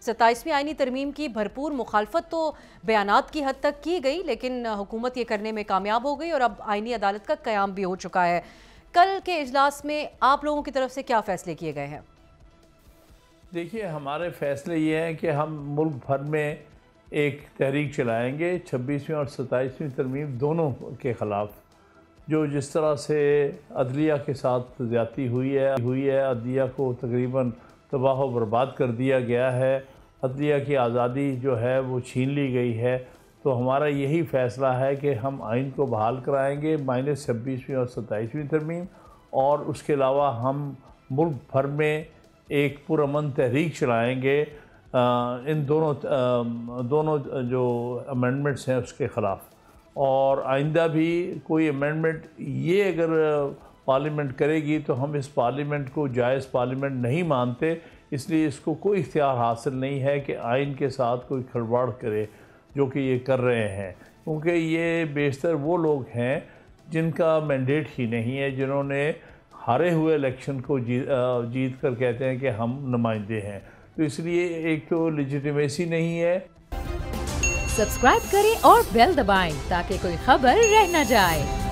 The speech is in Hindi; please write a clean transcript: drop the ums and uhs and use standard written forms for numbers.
27वीं आईनी तरमीम की भरपूर मुखालफत तो बयानात की हद तक की गई, लेकिन हुकूमत ये करने में कामयाब हो गई और अब आईनी अदालत का क़याम भी हो चुका है। कल के इजलास में आप लोगों की तरफ से क्या फ़ैसले किए गए हैं? देखिए, हमारे फ़ैसले ये हैं कि हम मुल्क भर में एक तहरीक चलाएँगे 26वीं और 27वीं तरमीम दोनों के ख़िलाफ़। जो जिस तरह से अदलिया के साथ ज़्यादती हुई है, अदलिया को तकरीबन तबाह व बर्बाद कर दिया गया है, अदलिया की आज़ादी जो है वो छीन ली गई है। तो हमारा यही फ़ैसला है कि हम आइन को बहाल कराएँगे माइनस 26वीं और 27वीं तरमीम, और उसके अलावा हम मुल्क भर में एक पुरअमन तहरीक चलाएँगे इन दोनों जो अमेंडमेंट्स हैं उसके ख़िलाफ़। और आइंदा भी कोई अमेंडमेंट ये अगर पार्लियामेंट करेगी तो हम इस पार्लियामेंट को जायज़ पार्लियामेंट नहीं मानते, इसलिए इसको कोई इख्तियार हासिल नहीं है कि आइन के साथ कोई खिलवाड़ करे जो कि ये कर रहे हैं, क्योंकि ये बेशतर वो लोग हैं जिनका मैंडेट ही नहीं है, जिन्होंने हारे हुए इलेक्शन को जीत कर कहते हैं कि हम नुमाइंदे हैं। तो इसलिए एक तो लेजिटिमेसी नहीं है। सब्सक्राइब करें और बेल दबाएं ताकि कोई खबर रह न जाए।